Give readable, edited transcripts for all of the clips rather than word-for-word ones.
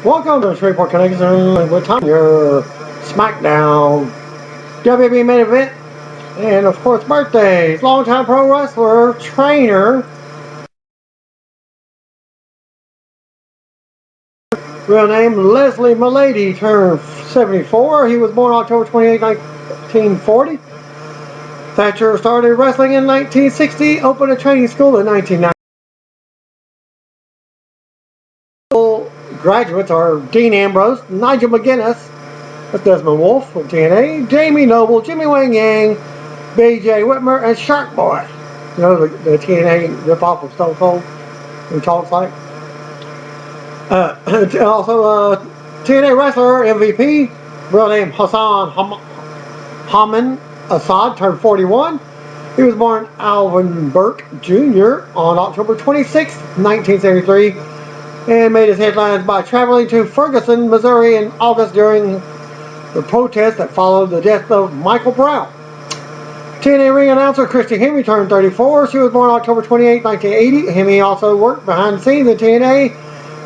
Welcome to Shreveport Connection with Tom, your Smackdown WWE main event, and of course birthdays. Longtime pro wrestler, trainer, real name Leslie Milady, turned 74. He was born October 28, 1940. Thatcher started wrestling in 1960, opened a training school in 1990. Graduates are Dean Ambrose, Nigel McGuinness, that's Desmond Wolfe from TNA, Jamie Noble, Jimmy Wang Yang, BJ Whitmer, and Shark Boy. You know, the TNA ripoff of Stone Cold, who talks like. Also, TNA wrestler MVP, real name Hassan Haman Assad, turned 41. He was born Alvin Burke Jr. on October 26, 1973. And made his headlines by traveling to Ferguson, Missouri in August during the protest that followed the death of Michael Brown. TNA ring announcer Christy Hemme turned 34. She was born October 28, 1980. Hemme also worked behind the scenes in TNA,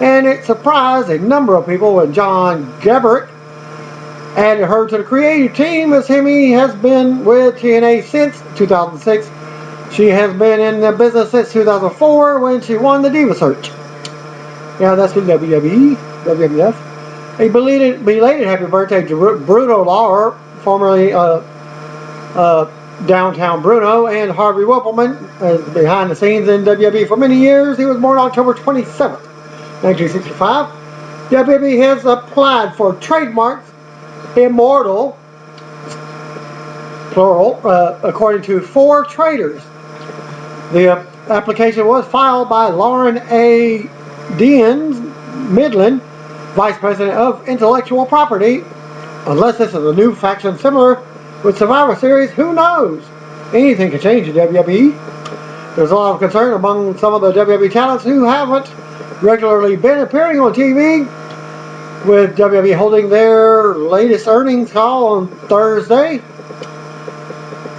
and it surprised a number of people when John Gabrick added her to the creative team, as Hemme has been with TNA since 2006. She has been in the business since 2004 when she won the Diva Search. Yeah, that's with WWE, WWF. A belated happy birthday to Bruno Lauer, formerly Downtown Bruno, and Harvey Whippleman, behind the scenes in WWE for many years. He was born October 27th, 1965. WWE has applied for trademarks Immortal, plural, according to 4 traders. The application was filed by Lauren A. Deans Midland, Vice President of Intellectual Property. Unless this is a new faction similar with Survivor Series, who knows? Anything can change in WWE. There's a lot of concern among some of the WWE talents who haven't regularly been appearing on TV, with WWE holding their latest earnings call on Thursday.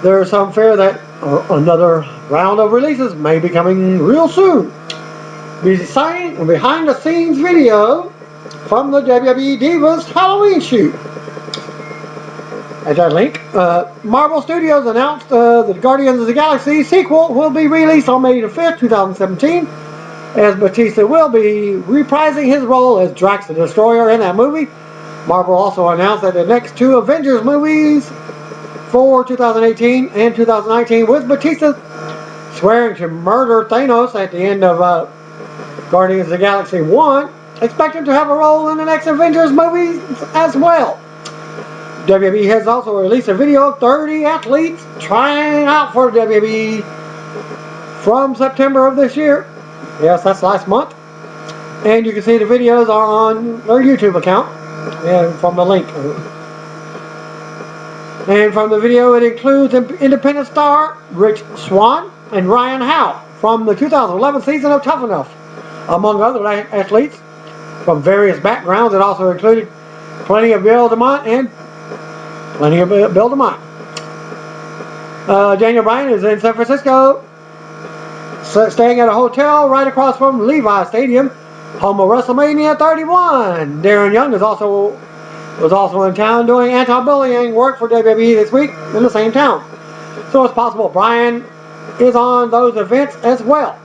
There's some fear that another round of releases may be coming real soon. Behind the scenes video from the WWE Divas Halloween shoot. At that link, Marvel Studios announced the Guardians of the Galaxy sequel will be released on May the 5th, 2017, as Batista will be reprising his role as Drax the Destroyer in that movie. Marvel also announced that the next 2 Avengers movies for 2018 and 2019, with Batista swearing to murder Thanos at the end of Guardians of the Galaxy 1, expect him to have a role in the next Avengers movie as well. WWE has also released a video of 30 athletes trying out for WWE from September of this year. Yes, that's last month. And you can see the videos on their YouTube account, and from the link. And from the video, it includes independent star Rich Swann and Ryan Howe from the 2011 season of Tough Enough, among other athletes from various backgrounds. It also included plenty of Bill DeMott. Daniel Bryan is in San Francisco, staying at a hotel right across from Levi Stadium, home of WrestleMania 31. Darren Young was also in town doing anti-bullying work for WWE this week in the same town. So it's possible Bryan is on those events as well.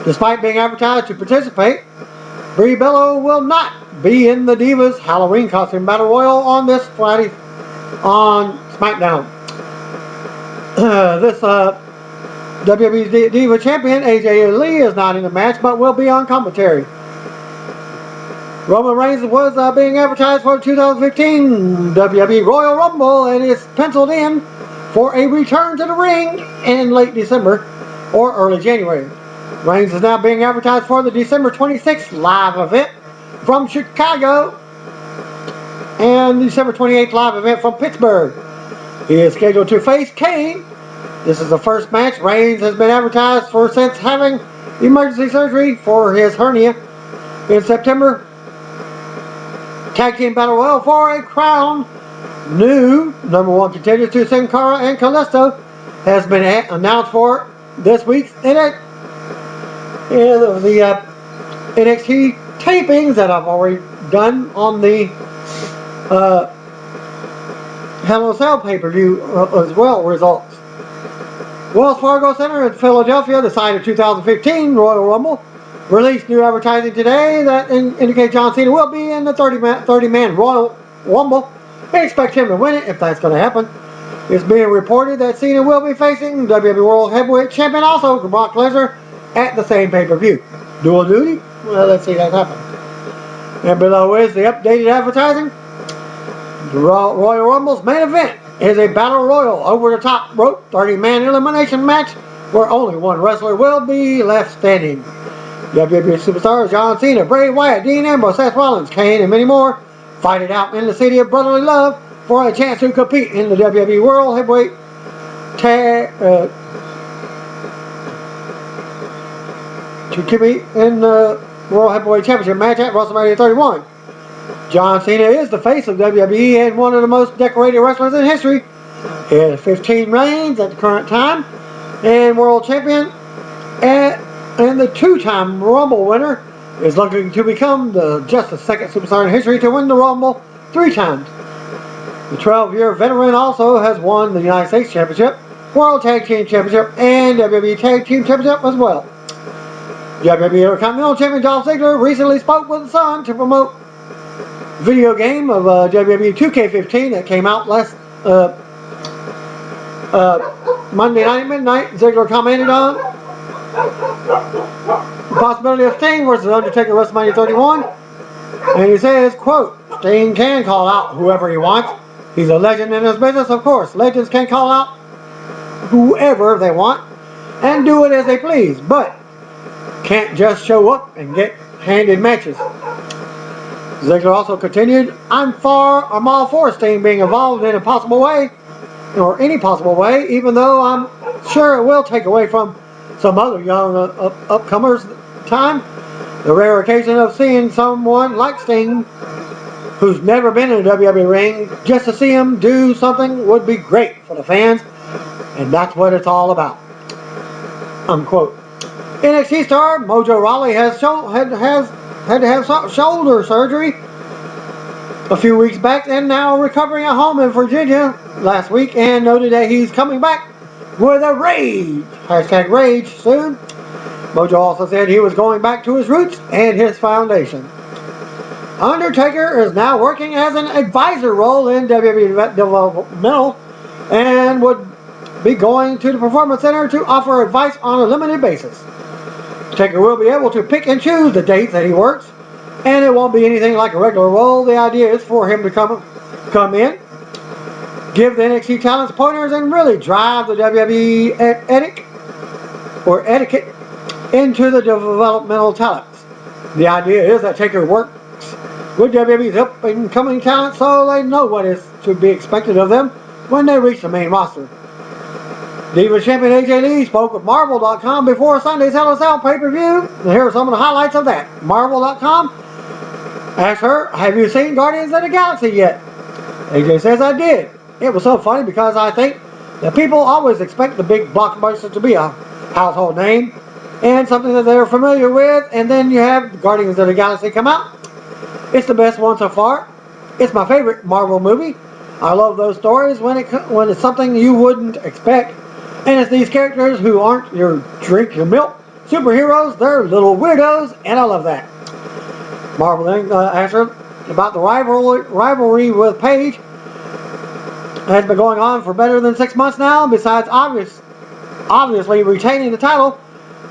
Despite being advertised to participate, Brie Bella will not be in the Divas Halloween Costume Battle Royal on this Friday on Smackdown. This WWE Diva Champion AJ Lee is not in the match, but will be on commentary. Roman Reigns was being advertised for the 2015 WWE Royal Rumble and is penciled in for a return to the ring in late December or early January. Reigns is now being advertised for the December 26th live event from Chicago and December 28th live event from Pittsburgh. He is scheduled to face Kane. This is the first match Reigns has been advertised for since having emergency surgery for his hernia in September. Tag Team Battle Royal for a crown. New number 1 contenders to Sin Cara and Kalisto has been announced for this week's the NXT tapings that I've already done on the Hell in a Cell pay-per-view as well results. Wells Fargo Center in Philadelphia, the site of 2015 Royal Rumble, released new advertising today that indicates John Cena will be in the 30-man Royal Rumble. They expect him to win it if that's going to happen. It's being reported that Cena will be facing WWE World Heavyweight Champion also Brock Lesnar at the same pay-per-view. Dual duty? Well, let's see that happen. And below is the updated advertising. The Royal Rumble's main event is a Battle Royal over-the-top rope 30-man elimination match where only one wrestler will be left standing. WWE superstars John Cena, Bray Wyatt, Dean Ambrose, Seth Rollins, Kane, and many more fight it out in the city of brotherly love for a chance to compete in the WWE World Heavyweight World Heavyweight Championship match at WrestleMania 31. John Cena is the face of WWE and one of the most decorated wrestlers in history. He has 15 reigns at the current time and world champion, and the two-time Rumble winner is looking to become just the second superstar in history to win the Rumble 3 times. The 12-year veteran also has won the United States Championship, World Tag Team Championship, and WWE Tag Team Championship as well. WWE Intercontinental Champion Dolph Ziggler recently spoke with the Sun to promote video game of WWE 2K15 that came out last Monday night at midnight. Ziggler commented on the possibility of Sting versus Undertaker at WrestleMania 31, and he says, quote, Sting can call out whoever he wants. He's a legend in his business, of course. Legends can call out whoever they want and do it as they please, but can't just show up and get handed matches. Ziggler also continued, I'm all for Sting being involved in a possible way, or any possible way, even though I'm sure it will take away from some other young upcomers' time. The rare occasion of seeing someone like Sting, who's never been in a WWE ring, just to see him do something would be great for the fans, and that's what it's all about. Unquote. NXT star Mojo Rawley had to have shoulder surgery a few weeks back and now recovering at home in Virginia last week, and noted that he's coming back with a rage, #rage soon. Mojo also said he was going back to his roots and his foundation. Undertaker is now working as an advisor role in WWE Developmental and would be going to the Performance Center to offer advice on a limited basis. Taker will be able to pick and choose the dates that he works, and it won't be anything like a regular role. The idea is for him to come in, give the NXT talents pointers, and really drive the WWE etiquette into the developmental talents. The idea is that Taker works with WWE's up-and-coming talent so they know what is to be expected of them when they reach the main roster. Divas champion AJ Lee spoke with Marvel.com before Sunday's Hell in a Cell pay-per-view. And here are some of the highlights of that. Marvel.com asked her, have you seen Guardians of the Galaxy yet? AJ says, I did. It was so funny because I think that people always expect the big blockbuster to be a household name and something that they're familiar with, and then you have Guardians of the Galaxy come out. It's the best one so far. It's my favorite Marvel movie. I love those stories when it's something you wouldn't expect. And it's these characters who aren't your drink your milk superheroes, they're little weirdos, and I love that. Marvel then asked her about the rivalry with Paige. It has been going on for better than 6 months now. Besides obviously retaining the title,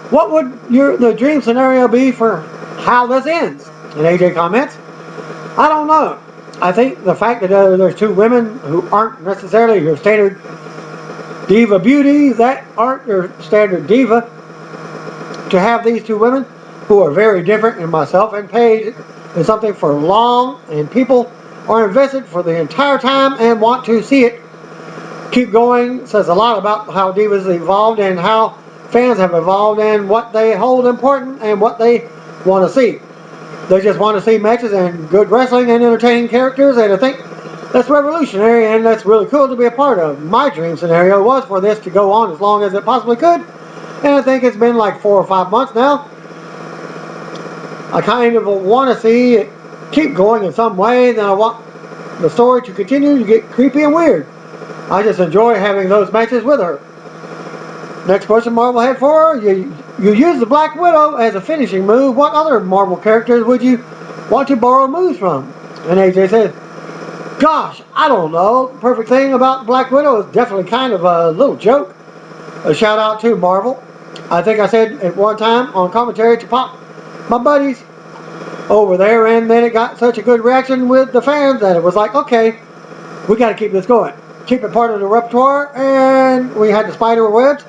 what would the dream scenario be for how this ends? And AJ comments, I don't know. I think the fact that there's 2 women who aren't necessarily your standard diva beauties, that aren't your standard diva, to have these 2 women who are very different in myself and Paige is something for long, and people are invested for the entire time and want to see it keep going. Says a lot about how divas evolved and how fans have evolved and what they hold important and what they want to see. They just want to see matches and good wrestling and entertaining characters, and I think that's revolutionary and that's really cool to be a part of. My dream scenario was for this to go on as long as it possibly could, and I think it's been like 4 or 5 months now. I kind of want to see it keep going in some way. Then I want the story to continue to get creepy and weird. I just enjoy having those matches with her. Next question Marvel had for her. You use the Black Widow as a finishing move. What other Marvel characters would you want to borrow moves from? And AJ said, gosh, I don't know. The perfect thing about Black Widow is definitely kind of a little joke. A shout out to Marvel. I think I said at one time on commentary to pop my buddies over there, and then it got such a good reaction with the fans that it was like, okay, we got to keep this going. Keep it part of the repertoire, and we had the spider webs.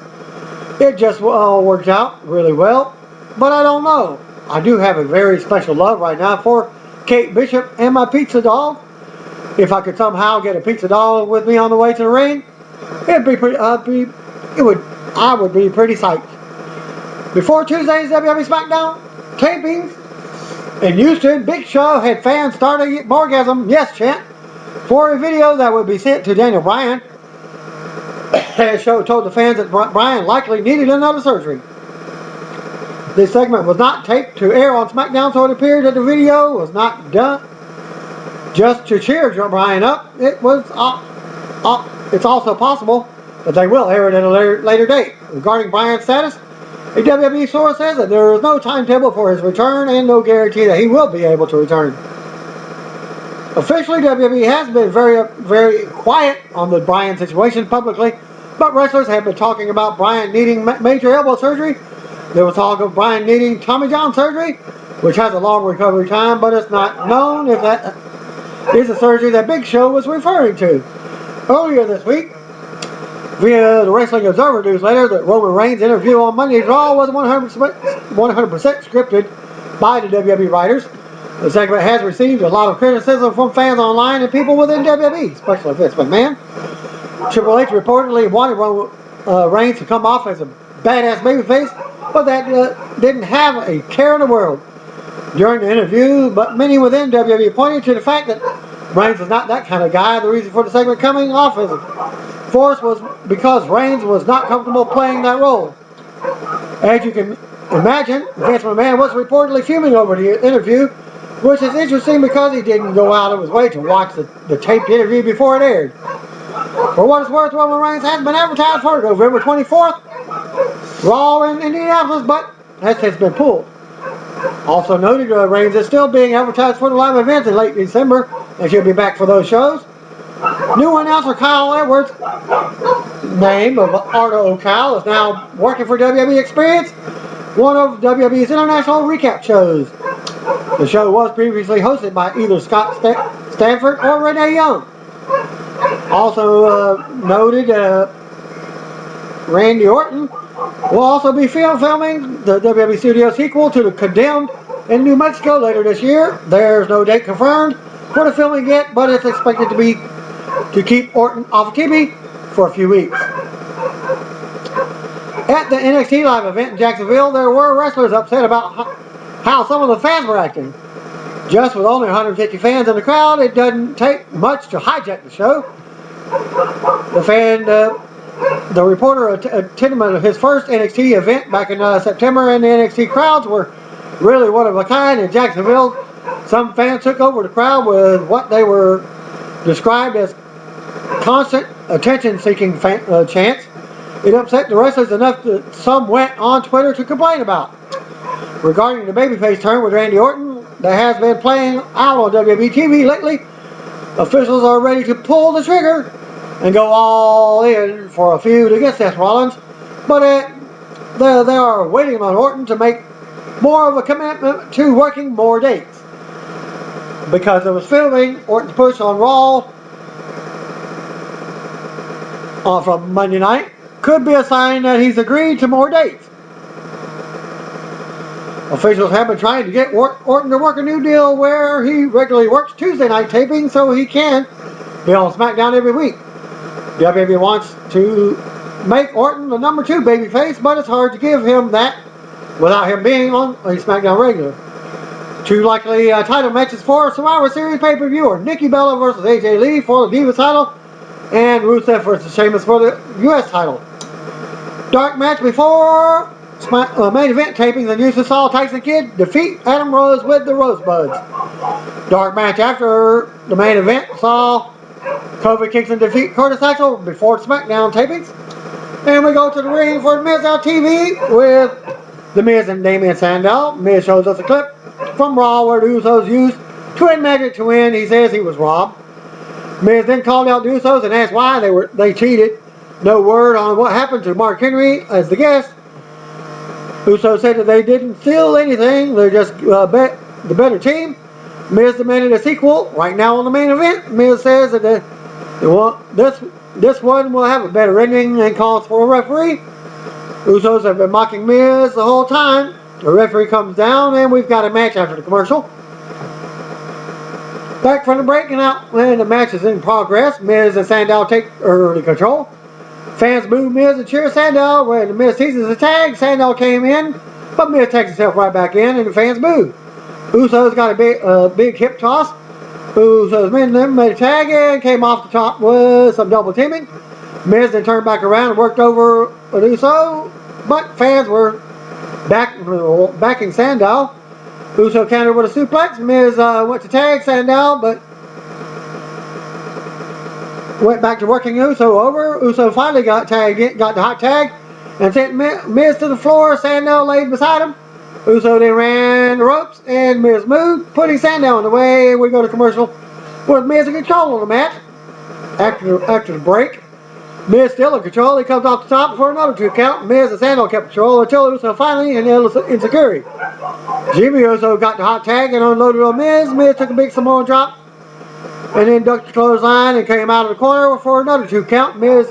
It just worked out really well, but I don't know. I do have a very special love right now for Kate Bishop and my pizza dog. If I could somehow get a pizza dog with me on the way to the ring, it'd be pretty. I would be pretty psyched. Before Tuesday's WWE Smackdown tapings in Houston, Big Show had fans starting orgasm yes chant for a video that would be sent to Daniel Bryan. The show told the fans that Bryan likely needed another surgery. This segment was not taped to air on SmackDown, so it appeared that the video was not done just to cheer Bryan up. It's also possible that they will air it at a later date. Regarding Bryan's status, a WWE source says that there is no timetable for his return and no guarantee that he will be able to return. Officially, WWE has been very quiet on the Bryan situation publicly, but wrestlers have been talking about Bryan needing major elbow surgery. There was talk of Bryan needing Tommy John surgery, which has a long recovery time, but it's not known if that is the surgery that Big Show was referring to. Earlier this week, via the Wrestling Observer newsletter, that Roman Reigns' interview on Monday's Raw was 100% scripted by the WWE writers. The segment has received a lot of criticism from fans online and people within WWE, especially Vince McMahon. Triple H reportedly wanted Roman Reigns to come off as a badass babyface, but that didn't have a care in the world during the interview. But many within WWE pointed to the fact that Reigns was not that kind of guy. The reason for the segment coming off as a force was because Reigns was not comfortable playing that role. As you can imagine, Vince McMahon was reportedly fuming over the interview, which is interesting because he didn't go out of his way to watch the taped interview before it aired. For what it's worth, Roman Reigns has been advertised for November 24th, Raw in Indianapolis, but has been pulled. Also noted, Reigns is still being advertised for the live events in late December, and she'll be back for those shows. New announcer Kyle Edwards, name of Ardo Cal, is now working for WWE Experience, one of WWE's international recap shows. The show was previously hosted by either Scott Stanford or Renee Young. Also noted, Randy Orton will also be filming the WWE Studio sequel to The Condemned in New Mexico later this year. There's no date confirmed for the filming yet, but it's expected to keep Orton off of TV for a few weeks. At the NXT Live event in Jacksonville, there were wrestlers upset about how some of the fans were acting. Just with only 150 fans in the crowd, it doesn't take much to hijack the show. The reporter attended his first NXT event back in September, and the NXT crowds were really one of a kind in Jacksonville. Some fans took over the crowd with what they were described as constant attention-seeking chants. It upset the wrestlers enough that some went on Twitter to complain about. Regarding the babyface turn with Randy Orton that has been playing out on WWE TV lately, officials are ready to pull the trigger and go all in for a feud against Seth Rollins, but they are waiting on Orton to make more of a commitment to working more dates. Because of his filming, Orton's push on Raw from Monday night could be a sign that he's agreed to more dates. Officials have been trying to get Orton to work a new deal where he regularly works Tuesday night taping so he can be on SmackDown every week. WWE wants to make Orton the number 2 babyface, but it's hard to give him that without him being on a SmackDown regular. 2 likely title matches for Survivor Series pay-per-view are Nikki Bella versus AJ Lee for the Divas title and Rusev versus Sheamus for the US title. Dark match before main event tapings and used to saw Tyson Kidd defeat Adam Rose with the Rosebuds. Dark match after the main event saw Kofi Kingston defeat Curtis Axel before Smackdown tapings. And we go to the ring for the Miz Out TV with The Miz and Damien Sandow. Miz shows us a clip from Raw where the Usos used Twin Magic to win. He says he was robbed. Miz then called out the Usos and asked why they cheated. No word on what happened to Mark Henry as the guest. Usos said that they didn't steal anything. They're just bet the better team. Miz demanded a sequel right now on the main event. Miz says that this one will have a better ending and calls for a referee. Usos have been mocking Miz the whole time. The referee comes down and we've got a match after the commercial. Back from the break and out when the match is in progress. Miz and Sandow take early control. Fans boo Miz and cheer Sandow. When the Miz seizes the tag, Sandow came in, but Miz takes himself right back in and the fans boo. Usos got a big hip toss. Usos made a tag and came off the top with some double teaming. Miz then turned back around and worked over an Uso, but fans were backing Sandow. Uso countered with a suplex. Miz went to tag Sandow, but went back to working Uso over. Uso finally got the hot tag, and sent Miz to the floor. Sandow laid beside him. Uso then ran the ropes, and Miz moved, putting Sandow in the way. We go to commercial with Miz in control of the match. After the break, Miz still in control. He comes off the top for another 2 count. Miz and Sandow kept control until Uso finally enabled insecurity. Jimmy Uso got the hot tag and unloaded on Miz. Miz took a big Samoan drop and then ducked the clothesline and came out of the corner for another 2 count. Miz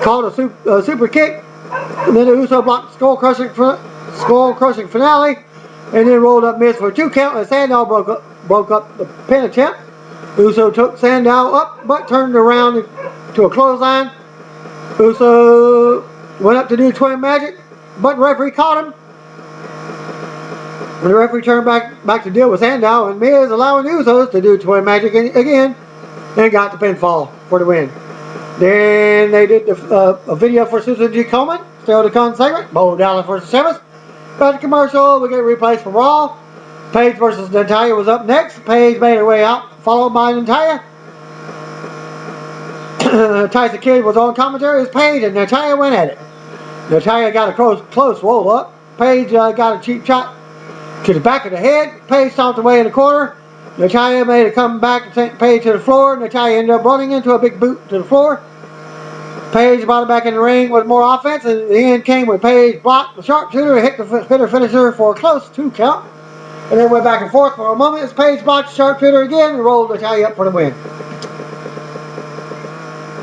called a super kick, and then the Uso blocked the skull crushing finale, and then rolled up Miz for a 2 count, and Sandow broke up the pin attempt. Uso took Sandow up, but turned around to a clothesline. Uso went up to do Twin Magic, but the referee caught him. And the referee turned back to deal with Sandow, and Miz allowing the Usos to do Twin Magic again, and got the pinfall for the win. Then they did a video for Susan G. Komen, still the con segment, Bo Dallas versus Sheamus. Got the commercial, we get replays from Raw. Paige versus Natalia was up next. Paige made her way out, followed by Natalia. Tyson Kidd was on commentary as Paige and Natalia went at it. Natalia got a close roll up. Paige got a cheap shot to the back of the head. Paige stomped away in the corner. Natalia made a comeback and sent Paige to the floor. Natalia ended up running into a big boot to the floor. Paige brought her back in the ring with more offense, and the end came when Paige blocked the sharpshooter and hit the finisher for a close 2 count. And then went back and forth for a moment as Paige blocked the sharpshooter again and rolled Natalia up for the win.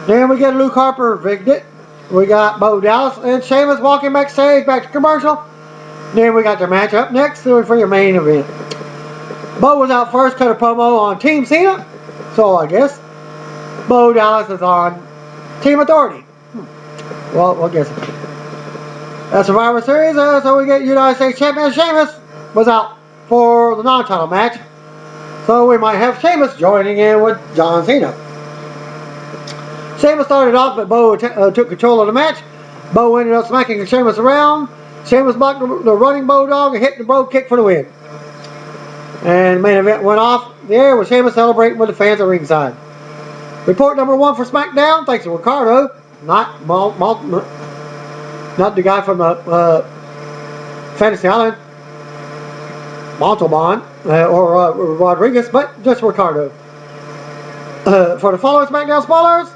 Then we get Luke Harper rigged it. We got Bo Dallas and Sheamus walking backstage, back to commercial. Then we got their match up next for your main event. Bo was out first, cut a promo on Team Cena. So I guess Bo Dallas is on Team Authority. Well, we'll guess it. That's Survivor Series, so we get United States Champion Sheamus was out for the non-title match. So we might have Sheamus joining in with John Cena. Sheamus started off, but Bo took control of the match. Bo ended up smacking Sheamus around. Sheamus blocked the running Bulldog and hit the Bro kick for the win. And the main event went off the air with Sheamus celebrating with the fans at ringside. Report number 1 for Smackdown, thanks to Ricardo, not the guy from the Fantasy Island, Montalban or Rodriguez, but just Ricardo. For the following Smackdown spoilers,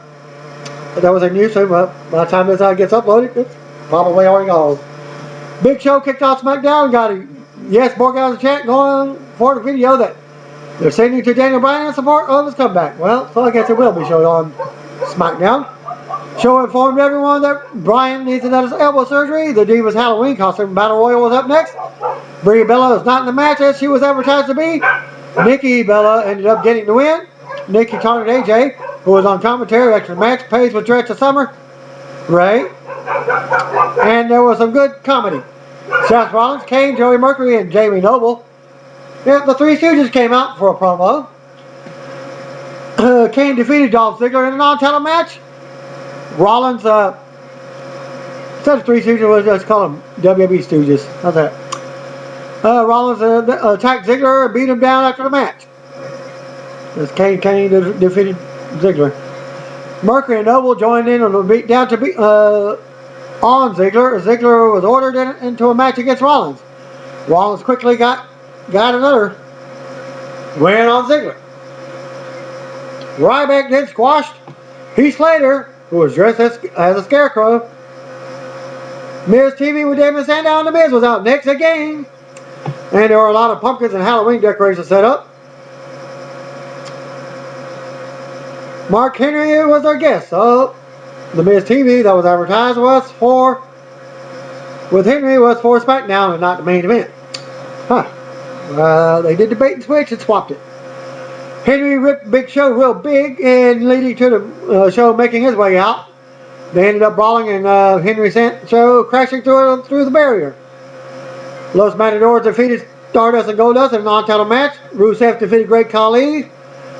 that was a news, so by the time this gets uploaded, it's probably already gone. Big Show kicked off Smackdown, got a yes, Borgau's chat going for the video that they're sending to Daniel Bryan in support of his comeback. Well, so I guess it will be shown on SmackDown. Show informed everyone that Bryan needs another elbow surgery. The Divas Halloween costume Battle Royal was up next. Brie Bella is not in the match as she was advertised to be. Nikki Bella ended up getting the win. Nikki taunted AJ, who was on commentary after the match. Paige was dressed to Summer Rae. And there was some good comedy. Seth Rollins, Kane, Joey Mercury, and Jamie Noble. Yeah, the Three Stooges came out for a promo. Kane defeated Dolph Ziggler in a non-title match. Rollins Instead of Three Stooges, we'll just call them WWE Stooges. How's that? Rollins attacked Ziggler and beat him down after the match. As Kane defeated Ziggler. Mercury and Noble joined in on the beatdown on Ziggler. Ziggler was ordered into a match against Rollins. Rollins quickly got another win on Ziggler. Ryback then squashed Heath Slater, who was dressed as a scarecrow. Miz TV with Damon Sandow and The Miz was out next again. And there were a lot of pumpkins and Halloween decorations set up. Mark Henry was our guest. So, The Miz TV that was advertised with Henry was for Smackdown and not the main event. They did the bait and switch and swapped it. Henry ripped Big Show real big and leading to the show making his way out. They ended up brawling and Henry sent Show crashing through the barrier. Los Matadors defeated Stardust and Goldust in a non-title match. Rusev defeated Great Khali.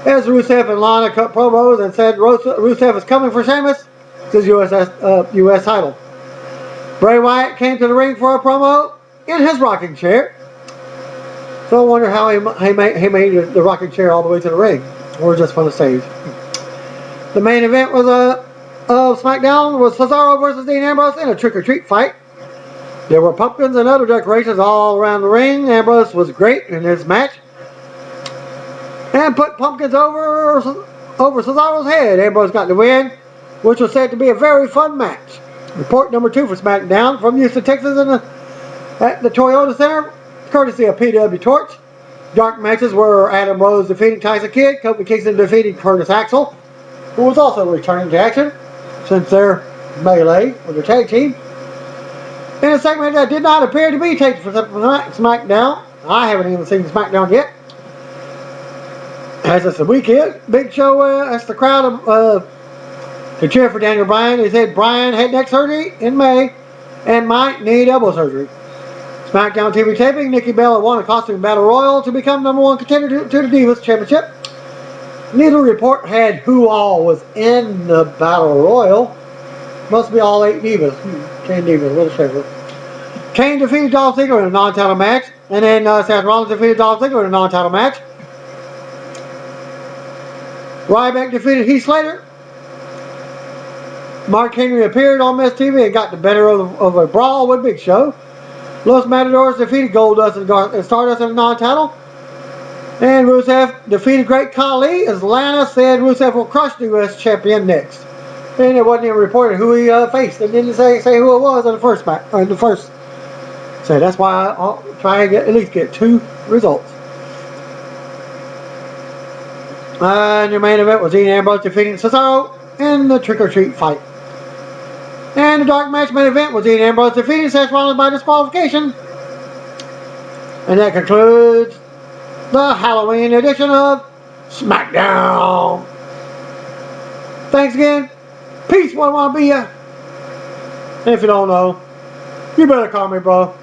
As Rusev and Lana cut promos and said Rusev is coming for Sheamus. His U.S. title. Bray Wyatt came to the ring for a promo in his rocking chair. So I wonder how he made the rocking chair all the way to the ring, or just from the stage. The main event was of SmackDown was Cesaro versus Dean Ambrose in a trick-or-treat fight. There were pumpkins and other decorations all around the ring. Ambrose was great in his match and put pumpkins over Cesaro's head. Ambrose got the win, which was said to be a very fun match. Report number 2 for SmackDown from Houston, Texas at the Toyota Center, courtesy of PW Torch. Dark matches were Adam Rose defeating Tyson Kidd, Kofi Kingston defeating Curtis Axel, who was also returning to action since their melee with their tag team. In a segment that did not appear to be taped for SmackDown, I haven't even seen SmackDown yet. As it's the weekend, Big Show asked the crowd to cheer for Daniel Bryan. He said Bryan had neck surgery in May and might need elbow surgery. SmackDown TV taping, Nikki Bella won a costume battle royal to become #1 contender to the Divas Championship. Neither report had who all was in the battle royal. Must be all 8 Divas. 10 Divas, whatever. Kane defeated Dolph Ziggler in a non-title match, and then Seth Rollins defeated Dolph Ziggler in a non-title match. Ryback defeated Heath Slater. Mark Henry appeared on Miz TV and got the better of a brawl with Big Show. Los Matadors defeated Goldust and Stardust in a non-title. And Rusev defeated Great Khali, as Lana said Rusev will crush the U.S. champion next. And it wasn't even reported who he faced. It didn't say who it was in the first match. So that's why I'll try and at least get 2 results. And your main event was Dean Ambrose defeating Cesaro in the trick-or-treat fight. And the dark match main event was Dean Ambrose defeating Seth Rollins by disqualification. And that concludes the Halloween edition of SmackDown. Thanks again. Peace, what I want to be ya. And if you don't know, you better call me, bro.